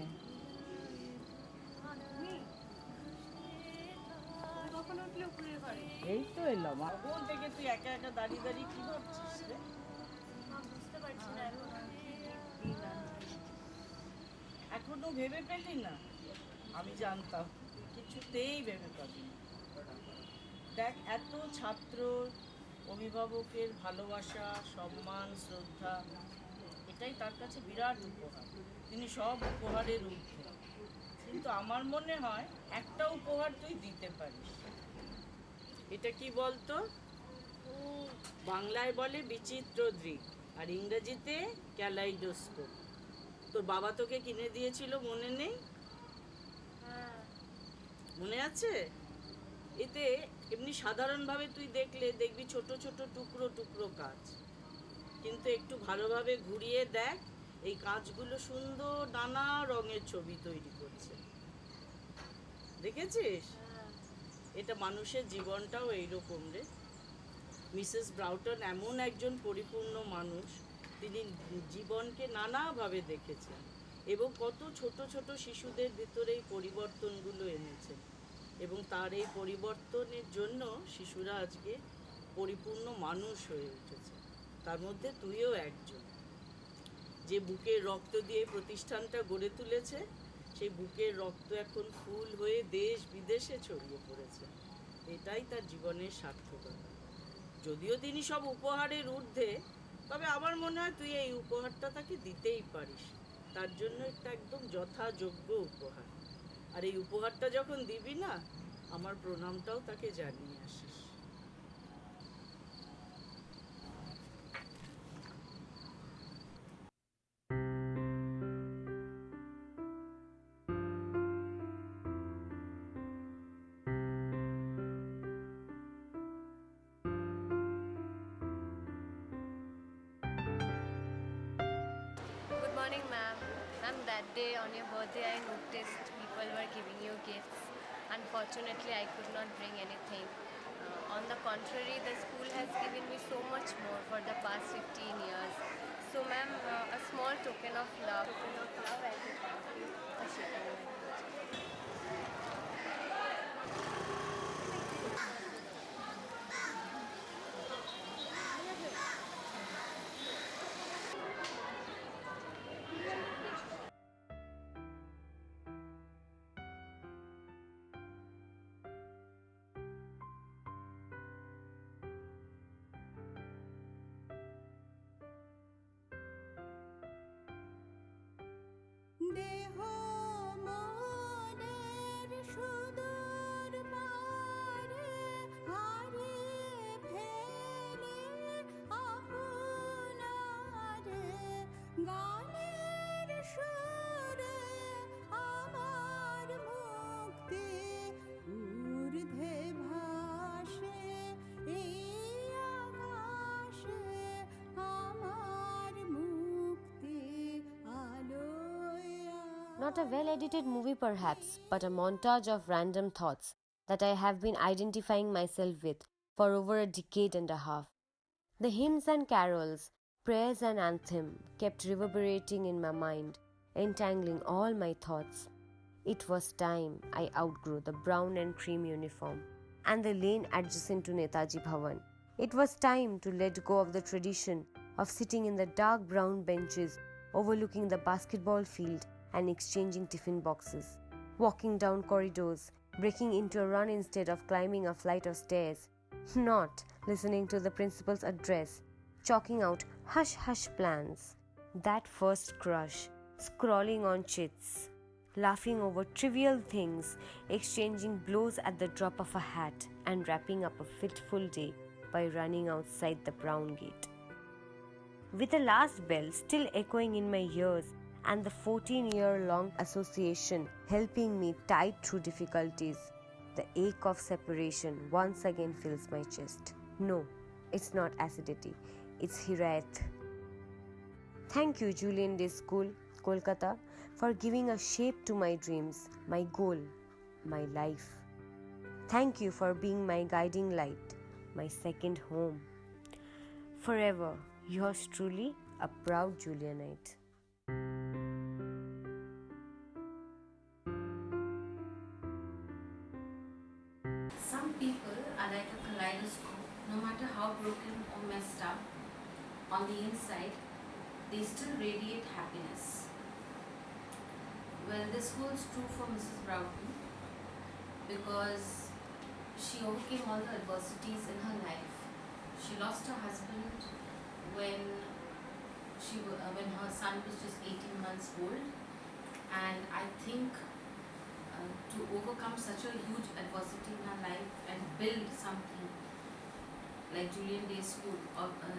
কখন উঠলে উপরের ঘরে? এই তো এলাম। কখন থেকে তুই একা একা দাঁড়িয়ে দাঁড়িয়ে কি ভাবছিস রে? বুঝতে পারছি না এখন এখনো ভেবে পেলি না? আমি জানতাম তুই কিছুতেই ভেবে পাবি না। দেখ, এত ছাত্র অভিভাবকের ভালোবাসা, সম্মান, শ্রদ্ধা, এটাই তার কাছে বিরাট উপহার। তিনি সব উপহারের ঊর্ধ্বে। কিন্তু আমার মনে হয় একটা উপহার তুই দিতে পারিস। এটা কি বলতো? বাংলায় বলে বিচিত্র দৃক, আর ইংরেজিতে ক্যালাইডোস্কোপ। তোর বাবা তোকে কিনে দিয়েছিল, মনে নেই? মনে আছে? এতে এমনি সাধারণভাবে তুই দেখলে দেখবি ছোট ছোট টুকরো টুকরো কাঁচ, কিন্তু একটু ভালোভাবে ঘুরিয়ে দেখ, এই কাঁচগুলো সুন্দর নানা রঙের ছবি তৈরি করছে। দেখেছিস? এটা মানুষের জীবনটাও এইরকম রে। মিসেস ব্রাউটন এমন একজন পরিপূর্ণ মানুষ, তিনি জীবনকে নানাভাবে দেখেছেন এবং কত ছোট ছোট শিশুদের ভিতরে এই পরিবর্তনগুলো এনেছেন, এবং তার এই পরিবর্তনের জন্য শিশুরা আজকে পরিপূর্ণ মানুষ হয়ে উঠেছে। তার মধ্যে তুইও একজন। যে বুকের রক্ত দিয়ে প্রতিষ্ঠানটা গড়ে তুলেছে, সেই বুকের রক্ত এখন ফুল হয়ে দেশ বিদেশে ছড়িয়ে পড়েছে। এটাই তার জীবনের সার্থকতা। যদিও তিনি সব উপহারের ঊর্ধ্বে, তবে আমার মনে হয় তুই এই উপহারটা তাকে দিতেই পারিস। তার জন্য একটা একদম যথাযোগ্য উপহার। আর এই উপহারটা যখন দিবি না, আমার প্রণামটাও তাকে জানিয়ে আসিস। Good morning, ma'am. Ma'am, that day on your birthday, I noticed people were giving you gifts. Unfortunately, I could not bring anything. On the contrary, the school has given me so much more for the past 15 years. So, ma'am, a small token of love. I could thank you for sharing my birthday. দেহ মনের সুদূর পারে হারিয়ে ফেলে আপনারে, গানের সুরে আমার মুক্তি ঊর্ধ্বে ভাসে, এই আকাশে আমার মুক্তি আলোয়। Not a well edited movie, perhaps, but a montage of random thoughts that I have been identifying myself with for over a decade and a half. The hymns and carols, prayers and anthem kept reverberating in my mind, entangling all my thoughts. It was time I outgrew the brown and cream uniform and the lane adjacent to Netaji Bhavan. It was time to let go of the tradition of sitting in the dark brown benches overlooking the basketball field and exchanging tiffin boxes, walking down corridors, breaking into a run instead of climbing a flight of stairs, not listening to the principal's address, chalking out hush-hush plans, that first crush, scrawling on chits, laughing over trivial things, exchanging blows at the drop of a hat, and wrapping up a fitful day by running outside the brown gate. With the last bell still echoing in my ears and the 14-year-long association helping me tide through difficulties, the ache of separation once again fills my chest. No, it's not acidity, it's Hirayat. Thank you, JULIEN Day School, Kolkata, for giving a shape to my dreams, my goal, my life. Thank you for being my guiding light, my second home. Forever, Yours truly, a proud Julienite. Some people are like a kaleidoscope. No matter how broken or messed up, on the inside, they still radiate happiness. Well, this holds true for Mrs. Broughton because she overcame all the adversities in her life. She lost her husband when when her son was just 18 months old, and I think to overcome such a huge adversity in her life and build something like Julien Day School,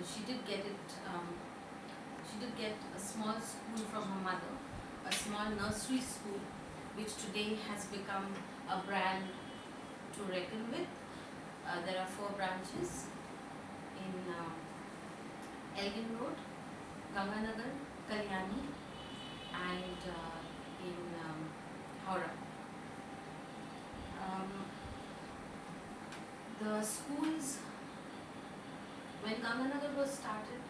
she did get it. She did get a small school from her mother, a small nursery school, which today has become a brand to reckon with. There are 4 branches in Elgin Road, Ganganagar, Kalyani, and in Howrah. The schools, when Ganganagar was started,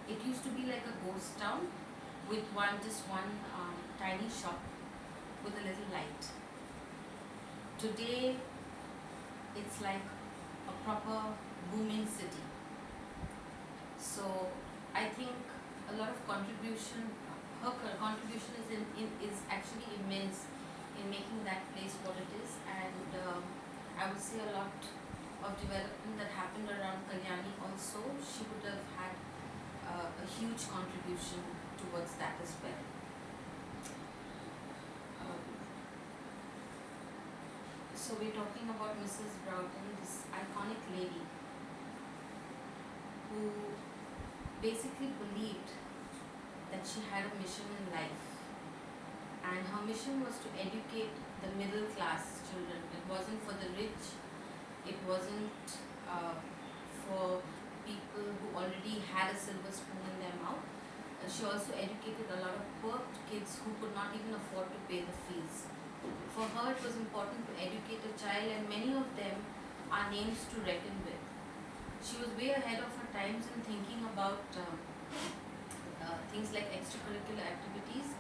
it used to be like a ghost town with just one tiny shop with a little light. Today, it's like a proper booming city. So I think a lot of contribution, her contribution is actually immense in making that place what it is, and I would say a lot of development that happened around Kalyani also, she would have had a huge contribution towards that as well. So we're talking about Mrs. Broughton, this iconic lady who basically believed that she had a mission in life, and her mission was to educate the middle class children. It wasn't for the rich, it wasn't for people who already had a silver spoon in their mouth. She also educated a lot of poor kids who could not even afford to pay the fees. For her, it was important to educate a child, and many of them are names to reckon with. She was way ahead of her times in thinking about things like extracurricular activities.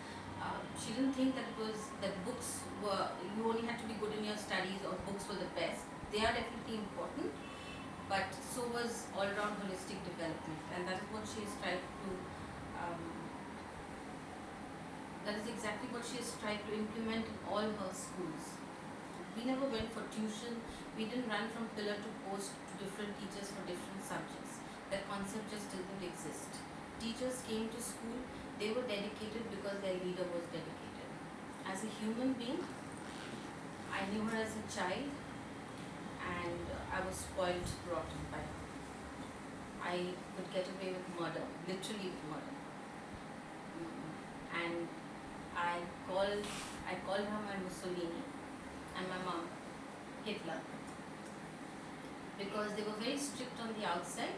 She didn't think that books were, you only had to be good in your studies or books were the best. They are definitely important, but so was all-round holistic development, and that is what she has tried to that is exactly what she has tried to implement in all her schools. We never went for tuition. We didn't run from pillar to post to different teachers for different subjects. That concept just didn't exist. Teachers came to school, they were dedicated because their leader was dedicated. As a human being, I knew her as a child, and I was spoiled rotten by her. I could get away with murder, literally with murder. And I called her my Mussolini and my mom Hitler, because they were very strict on the outside,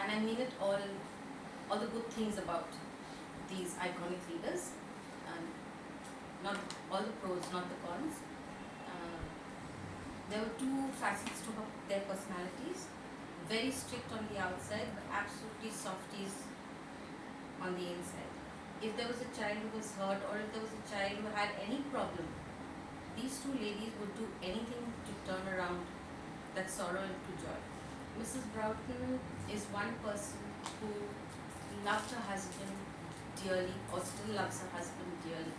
and I mean it all the good things about these iconic leaders, not all the pros, not the cons. There were 2 facets to their personalities: very strict on the outside, but absolutely softies on the inside. If there was a child who was hurt, or if there was a child who had any problem, these 2 ladies would do anything to turn around that sorrow into joy. Mrs. Broughton is one person who loved her husband dearly, or still loves her husband dearly.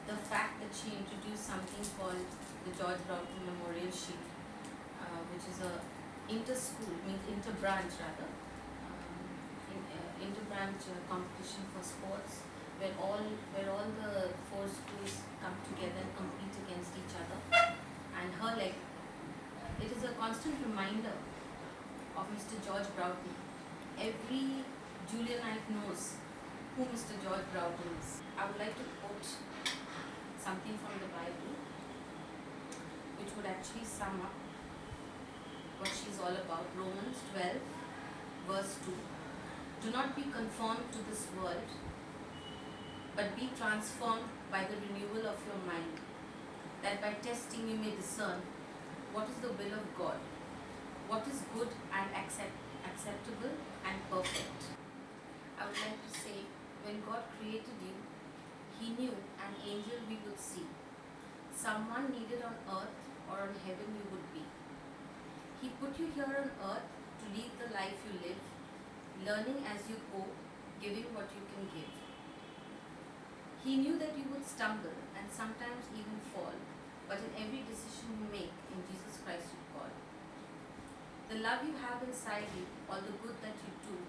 The fact that she introduced something called the George Broughton Memorial Shield, which is a inter-branch competition for sports, where all the 4 schools come together and compete against each other. And it is a constant reminder of Mr. George Broughton. Every Julienite knows who Mr. George Broughton is. I would like to quote something from the Bible, which would actually sum up what she's all about. Romans 12, verse 2. Do not be conformed to this world, but be transformed by the renewal of your mind, that by testing you may discern what is the will of God, what is good and acceptable, and perfect. I would like to say, when God created you, He knew an angel we would see. Someone needed on earth or on heaven you would be. He put you here on earth to lead the life you live, learning as you go, giving what you can give. He knew that you would stumble and sometimes even fall, but in every decision you make, in Jesus Christ you call. The love you have inside you, all the good that you do,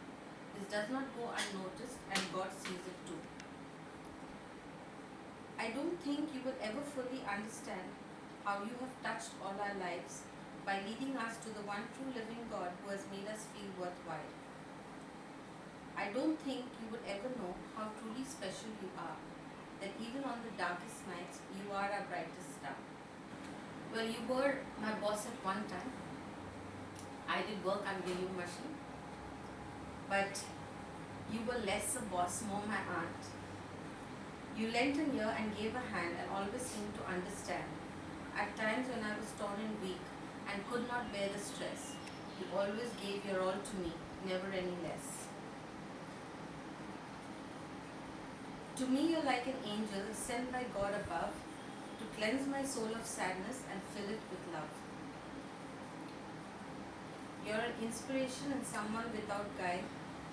this does not go unnoticed and God sees it too. I don't think you will ever fully understand how you have touched all our lives by leading us to the one true living God who has made us feel worthwhile. I don't think you would ever know how truly special you are, that even on the darkest nights, you are our brightest star. Well, you were my boss at one time. I did work under you, Mashi. But you were less a boss, more my aunt. You lent an ear and gave a hand and always seemed to understand. At times when I was torn and weak and could not bear the stress, you always gave your all to me, never any less. To me, you're like an angel sent by God above to cleanse my soul of sadness and fill it with love. You're an inspiration and someone without guile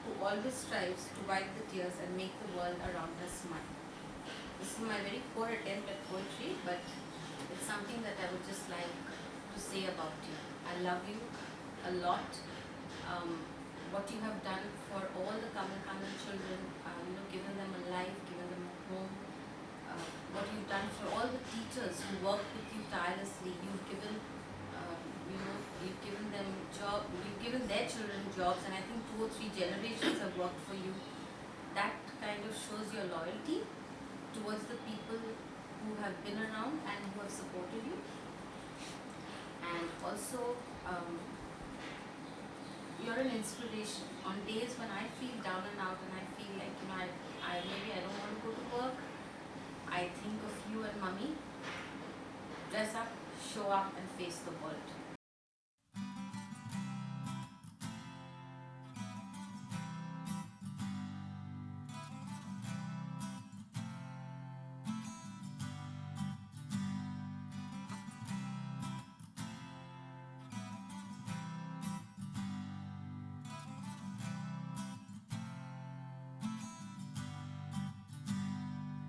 who always strives to wipe the tears and make the world around us smile. This is my very poor attempt at poetry, but it's something that I would just like to say about you. I love you a lot. What you have done for all the Kamal Kanal children, given them a life, given them a home, what you've done for all the teachers who work with you tirelessly, you've given them job, you've given their children jobs, and I think 2 or 3 generations have worked for you. That kind of shows your loyalty towards the people who have been around and who have supported you. And also, you're an inspiration. On days when I feel down and out and I feel like, maybe I don't want to go to work, I think of you and Mummy. Dress up, show up and face the world.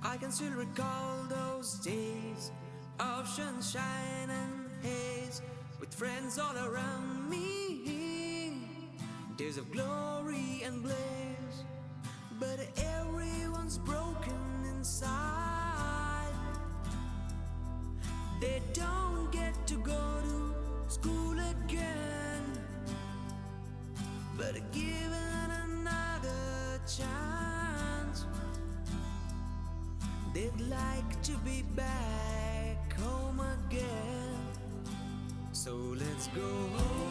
I can still recall those days of sunshine and haze, with friends all around me, days of glory and blaze. But everyone's broken inside. They don't get to go to school again, but given another chance, they'd like to be back home again. So let's go home,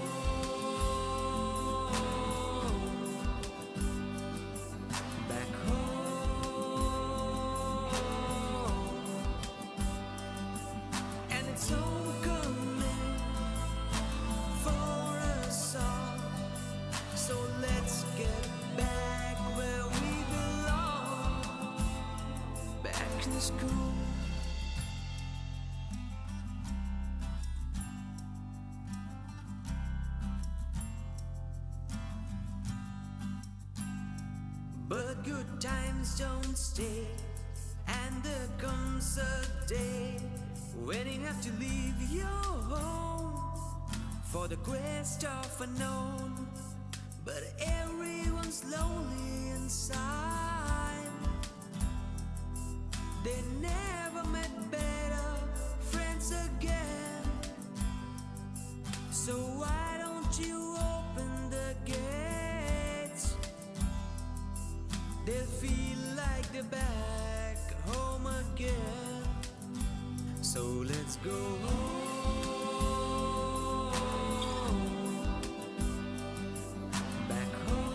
back home. And it's homecoming for us all. So let's get back where we belong, back in school. But good times don't stay, and there comes a day when you have to leave your home for the quest of unknown. But everyone's lonely inside. They never met better friends again. So why don't you open the gates? They'll feel like they're back home again. So let's go home, back home.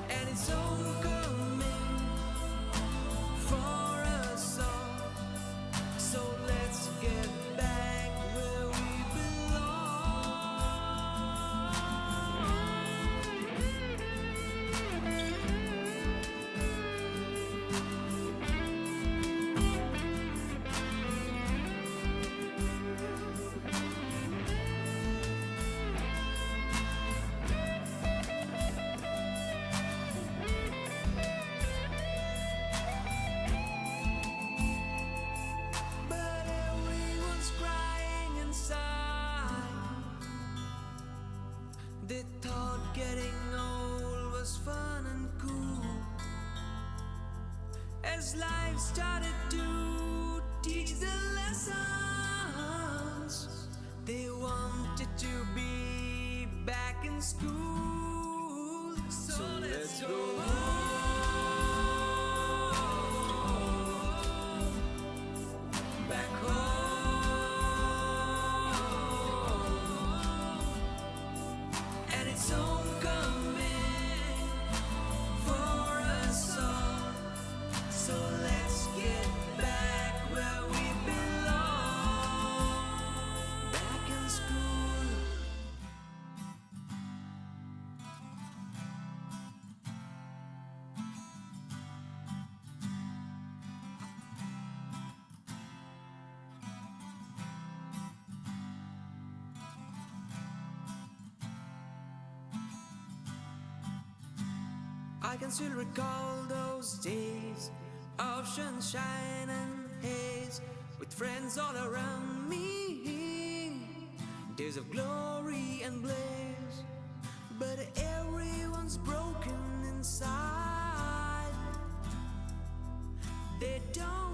And it's homecoming for us all. So let's get back where we thought getting old was fun and cool. As life started to teach the lessons, they wanted to be back in school. So let's go home, back home. And it's homecoming for us all. So let's get back where we belong, back in school. I can still recall those days of sunshine and haze, with friends all around me, days of glory and blaze. But everyone's broken inside. They don't